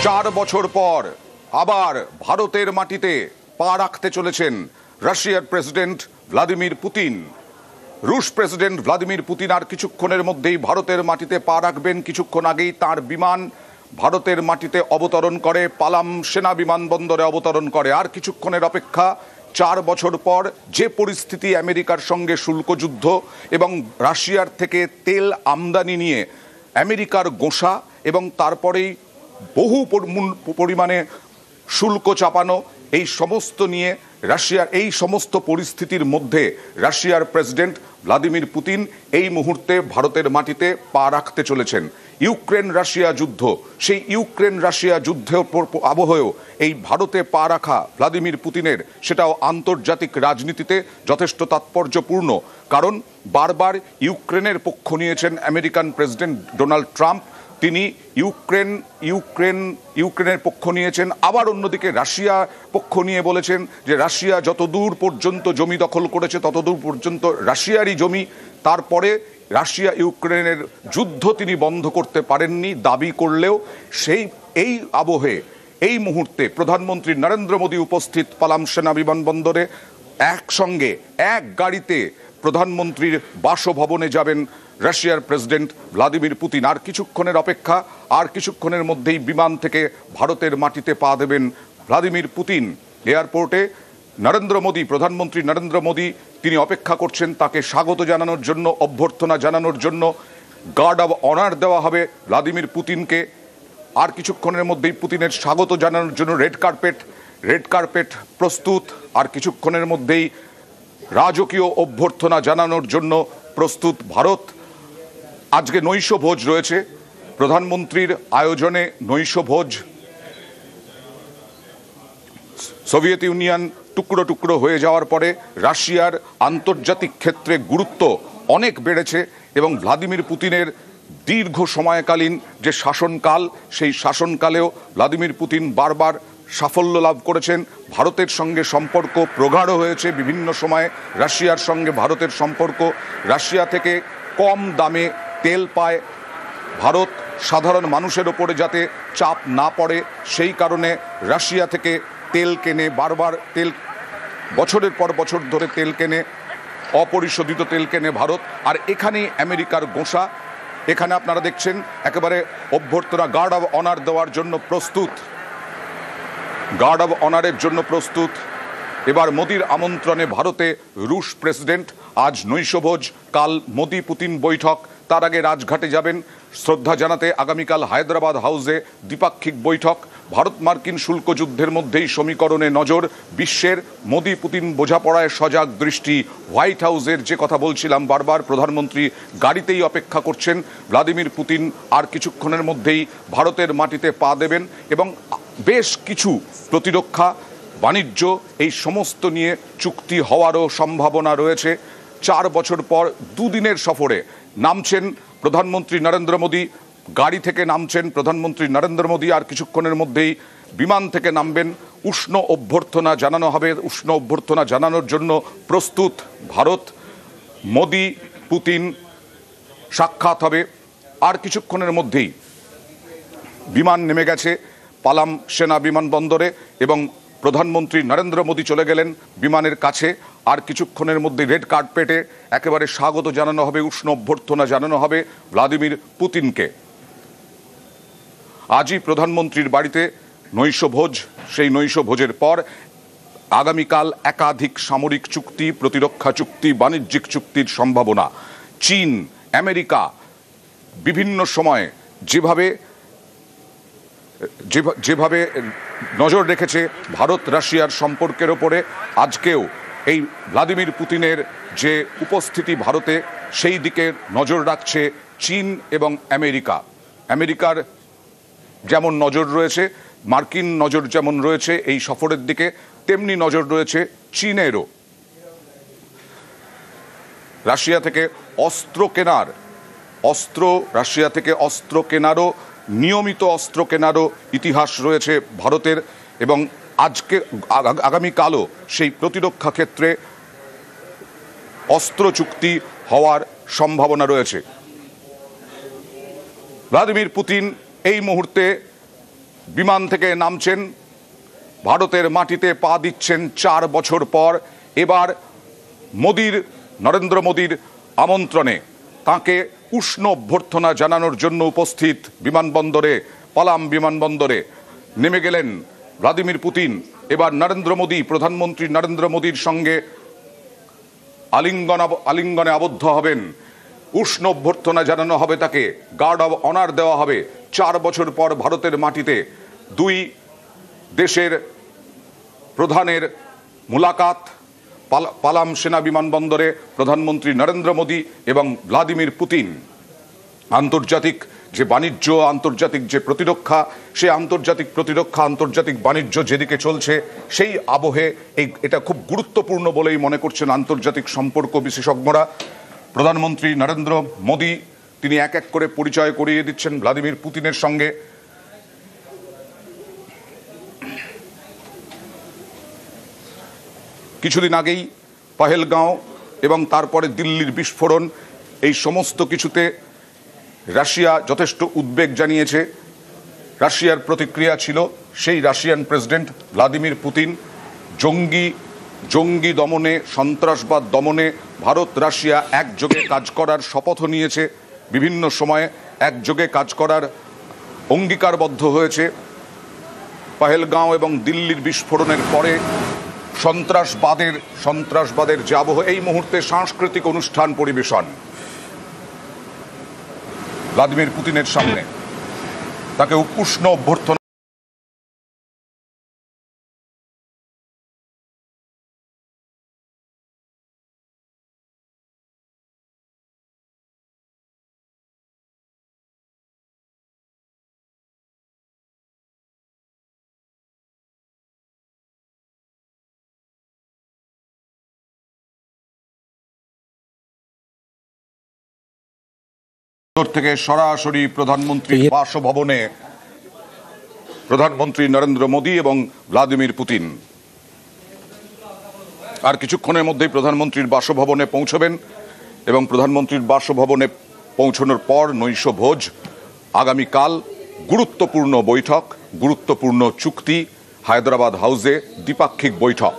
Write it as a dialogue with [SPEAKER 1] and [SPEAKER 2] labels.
[SPEAKER 1] 4 বছর পর আবার ভারতের মাটিতে পা রাখতে চলেছেন রাশিয়ার প্রেসিডেন্ট ভ্লাদিমির পুতিন। রুশ প্রেসিডেন্ট ভ্লাদিমির পুতিন আর কিছুক্ষণের মধ্যেই ভারতের মাটিতে পা রাখবেন। কিছুক্ষণ আগেই তার বিমান ভারতের মাটিতে অবতরণ করে, পালাম সেনা বিমানবন্দরে অবতরণ করে। আর কিছুক্ষণের অপেক্ষা। 4 বছর পর যে পরিস্থিতি, আমেরিকার সঙ্গে শুল্ক যুদ্ধ এবং রাশিয়ার থেকে তেল আমদানি নিয়ে আমেরিকার গোঁসা এবং তারপরেই বহু পরিমাণে শুল্ক চাপানো, এই সমস্ত নিয়ে রাশিয়ার এই সমস্ত পরিস্থিতির মধ্যে রাশিয়ার প্রেসিডেন্ট ভ্লাদিমির পুতিন এই মুহূর্তে ভারতের মাটিতে পা রাখতে চলেছেন। ইউক্রেন রাশিয়া যুদ্ধ, সেই ইউক্রেন রাশিয়া যুদ্ধের আবহেও এই ভারতে পা রাখা ভ্লাদিমির পুতিনের, সেটাও আন্তর্জাতিক রাজনীতিতে যথেষ্ট তাৎপর্যপূর্ণ। কারণ বারবার ইউক্রেনের পক্ষ নিয়েছেন আমেরিকান প্রেসিডেন্ট ডোনাল্ড ট্রাম্প। তিনি ইউক্রেনের পক্ষ নিয়েছেন, আবার অন্যদিকে রাশিয়া পক্ষ নিয়ে বলেছেন যে রাশিয়া যতদূর পর্যন্ত জমি দখল করেছে ততদূর পর্যন্ত রাশিয়ারই জমি। তারপরে রাশিয়া ইউক্রেনের যুদ্ধ তিনি বন্ধ করতে পারেননি দাবি করলেও এই আবহে এই মুহূর্তে প্রধানমন্ত্রী নরেন্দ্র মোদী উপস্থিত পালাম সেনা বিমানবন্দরে। একসঙ্গে এক গাড়িতে প্রধানমন্ত্রীর বাসভবনে যাবেন রাশিয়ার প্রেসিডেন্ট ভ্লাদিমির পুতিন। আর কিছুক্ষণের অপেক্ষা, আর কিছুক্ষণের মধ্যেই বিমান থেকে ভারতের মাটিতে পা দেবেন ভ্লাদিমির পুতিন। এয়ারপোর্টে প্রধানমন্ত্রী নরেন্দ্র মোদী তিনি অপেক্ষা করছেন তাকে স্বাগত জানানোর জন্য, অভ্যর্থনা জানানোর জন্য। গার্ড অব অনার দেওয়া হবে ভ্লাদিমির পুতিনকে। আর কিছুক্ষণের মধ্যেই পুতিনের স্বাগত জানানোর জন্য রেড কার্পেট প্রস্তুত। আর কিছুক্ষণের মধ্যেই রাজকীয় অভ্যর্থনা জানানোর জন্য প্রস্তুত ভারত। আজকে নৈশভোজ রয়েছে, প্রধানমন্ত্রীর আয়োজনে নৈশভোজ। সোভিয়েত ইউনিয়ন টুকরো টুকরো হয়ে যাওয়ার পরে রাশিয়ার আন্তর্জাতিক ক্ষেত্রে গুরুত্ব অনেক বেড়েছে এবং ভ্লাদিমির পুতিনের দীর্ঘ সময়কালীন যে শাসনকাল, সেই শাসনকালেও ভ্লাদিমির পুতিন বারবার সাফল্য লাভ করেছেন। ভারতের সঙ্গে সম্পর্ক প্রগাঢ় হয়েছে বিভিন্ন সময়ে। রাশিয়ার সঙ্গে ভারতের সম্পর্ক, রাশিয়া থেকে কম দামে তেল পায় ভারত, সাধারণ মানুষের ওপরে যাতে চাপ না পড়ে সেই কারণে রাশিয়া থেকে তেল কেনে, বারবার তেল বছরের পর বছর ধরে তেল কেনে, অপরিশোধিত তেল কেনে ভারত। আর এখানেই আমেরিকার গোঁসা। এখানে আপনারা দেখছেন একেবারে অভ্যর্থনা, গার্ড অব অনার দেওয়ার জন্য প্রস্তুত, গার্ড অব অনারের জন্য প্রস্তুত। এবার মোদির আমন্ত্রণে ভারতে রুশ প্রেসিডেন্ট। আজ নৈশভোজ, কাল মোদি পুতিন বৈঠক। তার আগে রাজঘাটে যাবেন শ্রদ্ধা জানাতে। আগামীকাল হায়দ্রাবাদ হাউসে দ্বিপাক্ষিক বৈঠক। ভারত মার্কিন শুল্ক যুদ্ধের মধ্যেই সমীকরণে নজর বিশ্বের। মোদি পুতিন বোঝাপড়ায় সজাগ দৃষ্টি। হোয়াইট হাউসের যে কথা বলছিলাম বারবার, প্রধানমন্ত্রী গাড়িতেই অপেক্ষা করছেন। ভ্লাদিমির পুতিন আর কিছুক্ষণের মধ্যেই ভারতের মাটিতে পা দেবেন এবং বেশ কিছু প্রতিরক্ষা, বাণিজ্য, এই সমস্ত নিয়ে চুক্তি হওয়ারও সম্ভাবনা রয়েছে। 4 বছর পর দুদিনের সফরে নামছেন প্রধানমন্ত্রী নরেন্দ্র মোদী। গাড়ি থেকে নামছেন প্রধানমন্ত্রী নরেন্দ্র মোদী। আর কিছুক্ষণের মধ্যেই বিমান থেকে নামবেন। উষ্ণ অভ্যর্থনা জানানো হবে। উষ্ণ অভ্যর্থনা জানানোর জন্য প্রস্তুত ভারত। মোদী পুতিন সাক্ষাৎ হবে। আর কিছুক্ষণের মধ্যেই বিমান নেমে গেছে পালাম সেনা বিমানবন্দরে এবং প্রধানমন্ত্রী নরেন্দ্র মোদী চলে গেলেন বিমানের কাছে। আর কিছুক্ষণের মধ্যে রেড কার্পেটে একেবারে স্বাগত জানানো হবে, উষ্ণ অভ্যর্থনা জানানো হবে ভ্লাদিমির পুতিনকে। আজই প্রধানমন্ত্রীর বাড়িতে নৈশভোজ। সেই নৈশভোজের পর আগামীকাল একাধিক সামরিক চুক্তি, প্রতিরক্ষা চুক্তি, বাণিজ্যিক চুক্তির সম্ভাবনা। চীন, আমেরিকা বিভিন্ন সময়ে যেভাবে নজর রেখেছে ভারত রাশিয়ার সম্পর্কের ওপরে, আজকেও এই ভ্লাদিমির পুতিনের যে উপস্থিতি ভারতে, সেই দিকে নজর রাখছে চীন এবং আমেরিকা। আমেরিকার যেমন নজর রয়েছে, মার্কিন নজর যেমন রয়েছে এই সফরের দিকে, তেমনি নজর রয়েছে চীনেরও। রাশিয়া থেকে অস্ত্র কেনারও, নিয়মিত অস্ত্র কেনারও ইতিহাস রয়েছে ভারতের এবং আগামীকালও সেই প্রতিরক্ষা ক্ষেত্রে অস্ত্র চুক্তি হওয়ার সম্ভাবনা রয়েছে। ভ্লাদিমির পুতিন এই মুহূর্তে বিমান থেকে নামছেন, ভারতের মাটিতে পা দিচ্ছেন 4 বছর পর। এবার নরেন্দ্র মোদীর আমন্ত্রণে তাকে উষ্ণ অভ্যর্থনা জানানোর জন্য উপস্থিত বিমানবন্দরে, পালাম বিমানবন্দরে নেমে গেলেন ভ্লাদিমির পুতিন। এবার প্রধানমন্ত্রী নরেন্দ্র মোদীর সঙ্গে আলিঙ্গনে আবদ্ধ হবেন, উষ্ণ অভ্যর্থনা জানানো হবে, তাকে গার্ড অব অনার দেওয়া হবে। 4 বছর পর ভারতের মাটিতে দুই দেশের প্রধানের মুলাকাত। পালাম সেনা বিমানবন্দরে প্রধানমন্ত্রী নরেন্দ্র মোদী এবং ভ্লাদিমির পুতিন। আন্তর্জাতিক যে বাণিজ্য, আন্তর্জাতিক যে প্রতিরক্ষা, সেই আন্তর্জাতিক প্রতিরক্ষা, আন্তর্জাতিক বাণিজ্য যেদিকে চলছে, সেই আবহে এটা খুব গুরুত্বপূর্ণ বলেই মনে করছেন আন্তর্জাতিক সম্পর্ক বিশেষজ্ঞরা। প্রধানমন্ত্রী নরেন্দ্র মোদী তিনি এক এক করে পরিচয় করিয়ে দিচ্ছেন ভ্লাদিমির পুতিনের সঙ্গে। কিছুদিন আগেই পহেলগাঁও এবং তারপরে দিল্লির বিস্ফোরণ, এই সমস্ত কিছুতে রাশিয়া যথেষ্ট উদ্বেগ জানিয়েছে। রাশিয়ার প্রতিক্রিয়া ছিল, সেই রাশিয়ান প্রেসিডেন্ট ভ্লাদিমির পুতিন জঙ্গি দমনে, সন্ত্রাসবাদ দমনে ভারত রাশিয়া একযোগে কাজ করার শপথ নিয়েছে, বিভিন্ন সময়ে একযোগে কাজ করার অঙ্গীকারবদ্ধ হয়েছে। পহেলগাঁও এবং দিল্লির বিস্ফোরণের পরে সন্ত্রাসবাদের যে আবহ, এই মুহূর্তে সাংস্কৃতিক অনুষ্ঠান পরিবেশন ভ্লাদিমির পুতিনের সামনে, তাকে উষ্ণ অভ্যর্থনা। থেকে সরাসরি প্রধানমন্ত্রীর বাসভবনে প্রধানমন্ত্রী নরেন্দ্র মোদী এবং ভ্লাদিমির পুতিন আর কিছুক্ষণের মধ্যেই প্রধানমন্ত্রীর বাসভবনে পৌঁছবেন এবং প্রধানমন্ত্রীর বাসভবনে পৌঁছানোর পর নৈশ ভোজ। আগামীকাল গুরুত্বপূর্ণ বৈঠক, গুরুত্বপূর্ণ চুক্তি, হায়দ্রাবাদ হাউসে দ্বিপাক্ষিক বৈঠক।